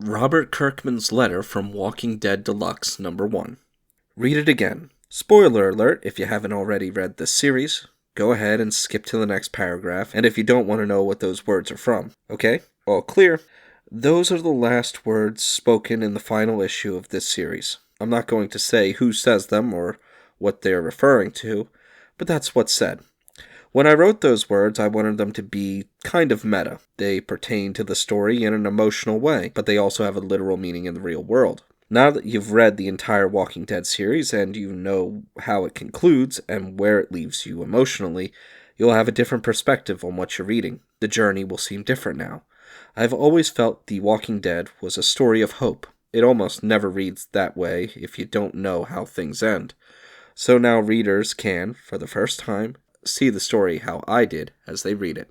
Robert Kirkman's Letter from Walking Dead Deluxe #1. Read it again. Spoiler alert if you haven't already read this series. Go ahead and skip to the next paragraph, and if you don't want to know what those words are from, okay? All clear. Those are the last words spoken in the final issue of this series. I'm not going to say who says them or what they're referring to, but that's what's said. When I wrote those words, I wanted them to be kind of meta. They pertain to the story in an emotional way, but they also have a literal meaning in the real world. Now that you've read the entire Walking Dead series and you know how it concludes and where it leaves you emotionally, you'll have a different perspective on what you're reading. The journey will seem different now. I've always felt The Walking Dead was a story of hope. It almost never reads that way if you don't know how things end. So now readers can, for the first time, see the story how I did as they read it.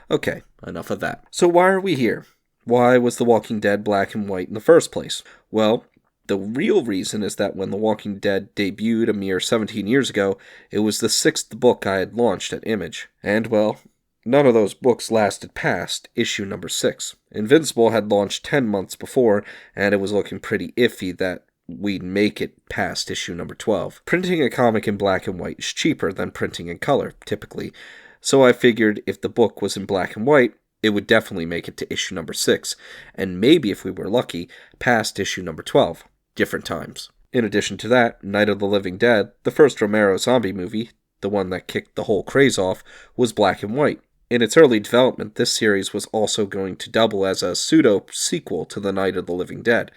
Okay, enough of that. So why are we here? Why was The Walking Dead black and white in the first place? Well, the real reason is that when The Walking Dead debuted a mere 17 years ago, it was the 6th book I had launched at Image. And, well, none of those books lasted past issue number 6. Invincible had launched 10 months before, and it was looking pretty iffy that we'd make it past issue number 12. Printing a comic in black and white is cheaper than printing in color, typically, so I figured if the book was in black and white, it would definitely make it to issue number 6, and maybe if we were lucky, past issue number 12. Different times. In addition to that, Night of the Living Dead, the first Romero zombie movie, the one that kicked the whole craze off, was black and white. In its early development, this series was also going to double as a pseudo-sequel to The Night of the Living Dead,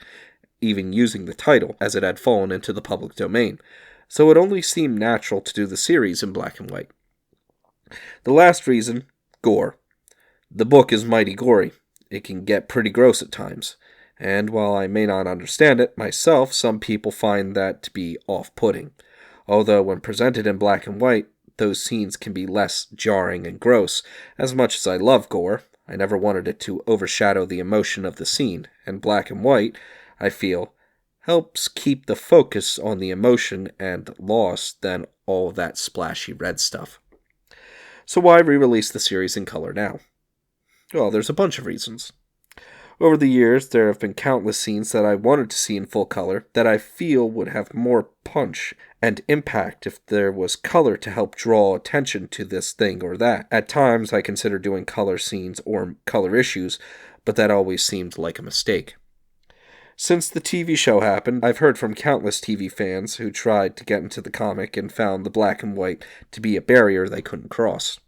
even using the title, as it had fallen into the public domain, so it only seemed natural to do the series in black and white. The last reason, gore. The book is mighty gory. It can get pretty gross at times, and while I may not understand it myself, some people find that to be off-putting. Although when presented in black and white, those scenes can be less jarring and gross. As much as I love gore, I never wanted it to overshadow the emotion of the scene, and black and white, I feel, helps keep the focus on the emotion and loss than all that splashy red stuff. So why re-release the series in color now? Well, there's a bunch of reasons. Over the years, there have been countless scenes that I wanted to see in full color that I feel would have more punch and impact if there was color to help draw attention to this thing or that. At times, I considered doing color scenes or color issues, but that always seemed like a mistake. Since the TV show happened, I've heard from countless TV fans who tried to get into the comic and found the black and white to be a barrier they couldn't cross.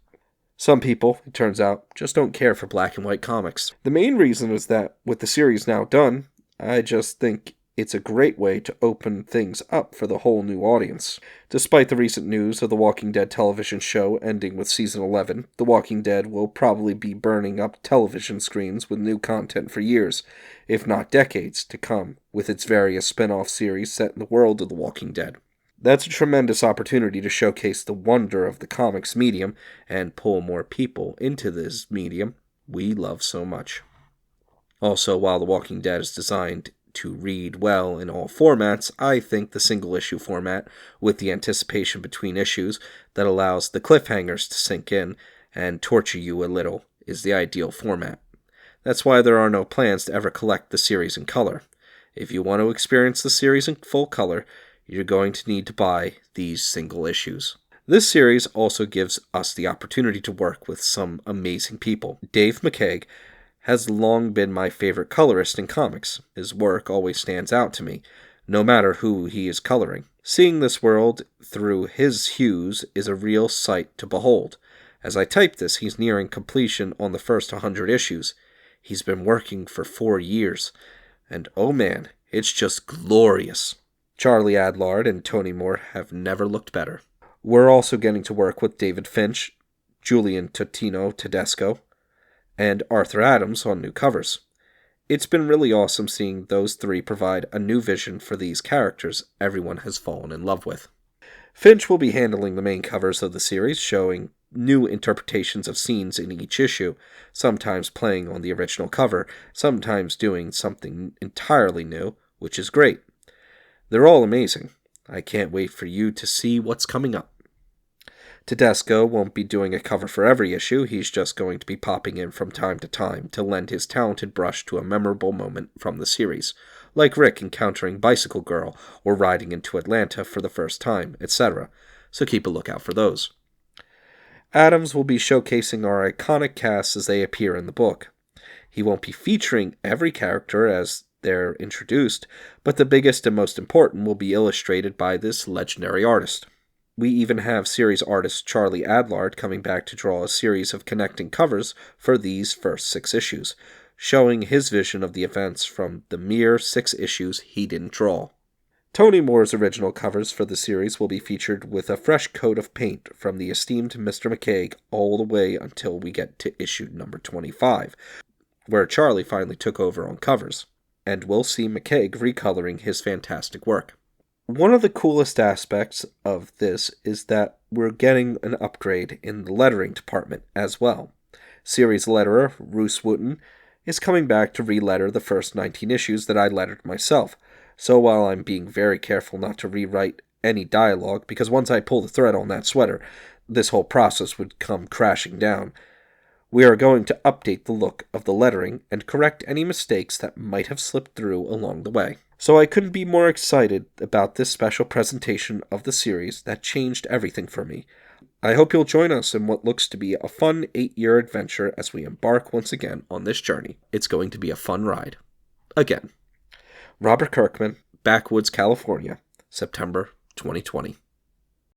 Some people, it turns out, just don't care for black and white comics. The main reason is that, with the series now done, I just think it's a great way to open things up for the whole new audience. Despite the recent news of The Walking Dead television show ending with Season 11, The Walking Dead will probably be burning up television screens with new content for years, if not decades, to come, with its various spin-off series set in the world of The Walking Dead. That's a tremendous opportunity to showcase the wonder of the comics medium and pull more people into this medium we love so much. Also, while The Walking Dead is designed to read well in all formats, I think the single-issue format, with the anticipation between issues that allows the cliffhangers to sink in and torture you a little, is the ideal format. That's why there are no plans to ever collect the series in color. If you want to experience the series in full color, you're going to need to buy these single issues. This series also gives us the opportunity to work with some amazing people. Dave McCaig has long been my favorite colorist in comics. His work always stands out to me, no matter who he is coloring. Seeing this world through his hues is a real sight to behold. As I type this, he's nearing completion on the first 100 issues. He's been working for 4 years, and oh man, it's just glorious. Charlie Adlard and Tony Moore have never looked better. We're also getting to work with David Finch, Julian Totino Tedesco, and Arthur Adams on new covers. It's been really awesome seeing those three provide a new vision for these characters everyone has fallen in love with. Finch will be handling the main covers of the series, showing new interpretations of scenes in each issue, sometimes playing on the original cover, sometimes doing something entirely new, which is great. They're all amazing. I can't wait for you to see what's coming up. Tedesco won't be doing a cover for every issue, he's just going to be popping in from time to time to lend his talented brush to a memorable moment from the series, like Rick encountering Bicycle Girl or riding into Atlanta for the first time, etc., so keep a lookout for those. Adams will be showcasing our iconic casts as they appear in the book. He won't be featuring every character as they're introduced, but the biggest and most important will be illustrated by this legendary artist. We even have series artist Charlie Adlard coming back to draw a series of connecting covers for these first 6 issues, showing his vision of the events from the mere 6 issues he didn't draw. Tony Moore's original covers for the series will be featured with a fresh coat of paint from the esteemed Mr. McCaig all the way until we get to issue number 25, where Charlie finally took over on covers, and we'll see McCaig recoloring his fantastic work. One of the coolest aspects of this is that we're getting an upgrade in the lettering department as well. Series letterer Roose Wooten is coming back to re-letter the first 19 issues that I lettered myself, so while I'm being very careful not to rewrite any dialogue, because once I pull the thread on that sweater, this whole process would come crashing down, we are going to update the look of the lettering and correct any mistakes that might have slipped through along the way. So I couldn't be more excited about this special presentation of the series that changed everything for me. I hope you'll join us in what looks to be a fun 8-year adventure as we embark once again on this journey. It's going to be a fun ride. Again. Robert Kirkman, Backwoods, California, September 2020.